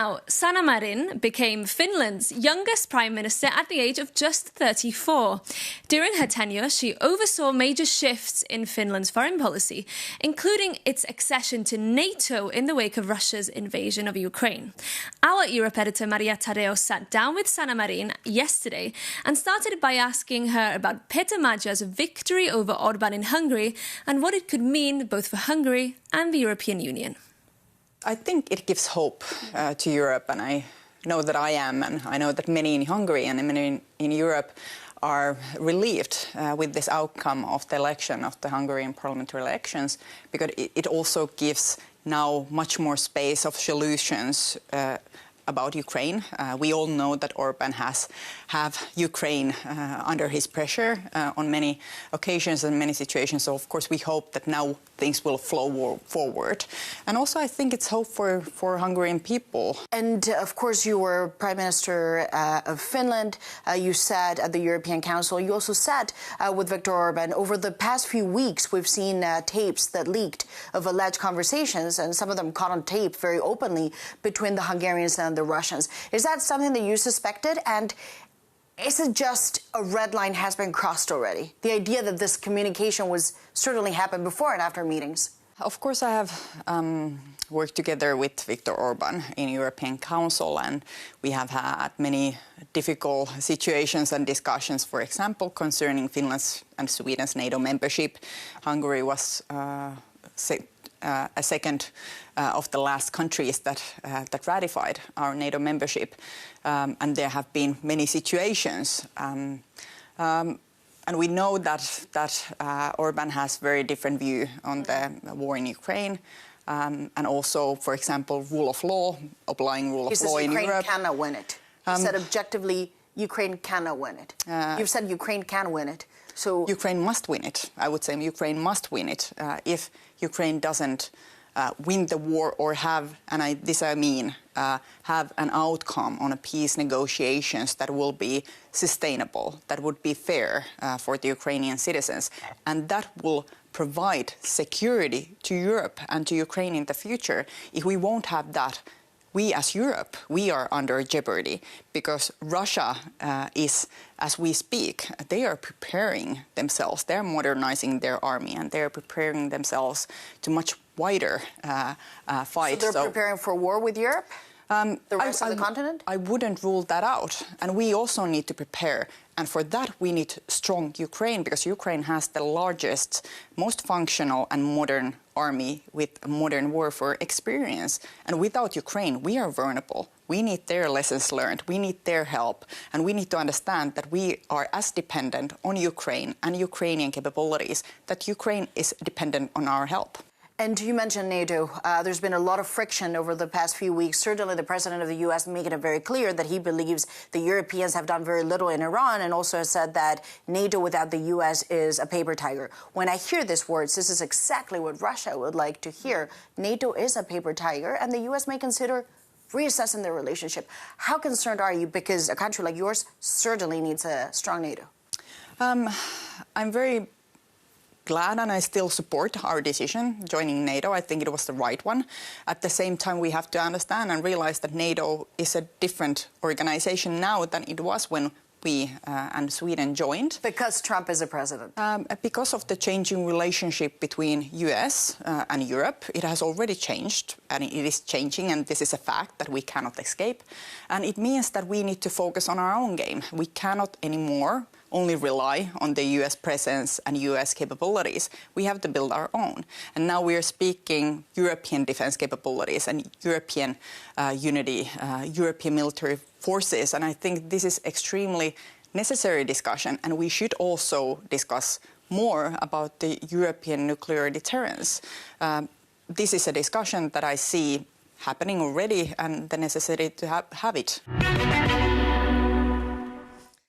Now, Sanna Marin became Finland's youngest prime minister at the age of just 34. During her tenure, she oversaw major shifts in Finland's foreign policy, including its accession to NATO in the wake of Russia's invasion of Ukraine. Our Europe editor Maria Tadeo sat down with Sanna Marin yesterday and started by asking her about Peter Magyar's victory over Orban in Hungary and what it could mean both for Hungary and the European Union. I think it gives hope to Europe, and I know that I am, and I know that many in Hungary and many in Europe are relieved with this outcome of the election, of the Hungarian parliamentary elections, because it also gives now much more space of solutions about Ukraine. We all know that Orban have Ukraine under his pressure on many occasions and many situations. So, of course, we hope that now things will flow forward. And also, I think it's hope for Hungarian people. And, of course, you were Prime Minister of Finland. You sat at the European Council. You also sat with Viktor Orban. Over the past few weeks, we've seen tapes that leaked of alleged conversations, and some of them caught on tape very openly, between the Hungarians and the Russians. Is that something that you suspected? And is it just a red line has been crossed already? The idea that this communication was certainly happened before and after meetings? Of course, I have worked together with Viktor Orban in European Council, and we have had many difficult situations and discussions, for example, concerning Finland's and Sweden's NATO membership. Hungary was a second of the last countries that ratified our NATO membership, and there have been many situations. And we know that Orban has very different view on the war in Ukraine, and also, for example, rule of law, applying rule of law in Europe. Ukraine cannot win it. You said objectively, Ukraine cannot win it. You've said Ukraine can win it. So Ukraine must win it. I would say Ukraine must win it. If Ukraine doesn't win the war or have an outcome on a peace negotiations that will be sustainable, that would be fair for the Ukrainian citizens, and that will provide security to Europe and to Ukraine in the future. If we won't have that, we as Europe, we are under jeopardy, because Russia is, as we speak, they are preparing themselves, they're modernizing their army, and they're preparing themselves to much wider fight. So they're preparing for war with Europe? The rest of the continent? I wouldn't rule that out. And we also need to prepare. And for that, we need strong Ukraine, because Ukraine has the largest, most functional and modern army with modern warfare experience. And without Ukraine, we are vulnerable. We need their lessons learned. We need their help. And we need to understand that we are as dependent on Ukraine and Ukrainian capabilities, that Ukraine is dependent on our help. And you mentioned NATO. There's been a lot of friction over the past few weeks. Certainly the president of the U.S. making it very clear that he believes the Europeans have done very little in Iran, and also has said that NATO without the U.S. is a paper tiger. When I hear these words, this is exactly what Russia would like to hear. NATO is a paper tiger, and the U.S. may consider reassessing their relationship. How concerned are you? Because a country like yours certainly needs a strong NATO. I'm very glad, and I still support our decision joining NATO. I think it was the right one. At the same time, we have to understand and realize that NATO is a different organization now than it was when we and Sweden joined. Because Trump is a president? Because of the changing relationship between US and Europe. It has already changed, and it is changing, and this is a fact that we cannot escape. And it means that we need to focus on our own game. We cannot anymore only rely on the US presence and US capabilities. We have to build our own. And now we are speaking European defense capabilities and European unity, European military forces. And I think this is extremely necessary discussion. And we should also discuss more about the European nuclear deterrence. This is a discussion that I see happening already, and the necessity to have it.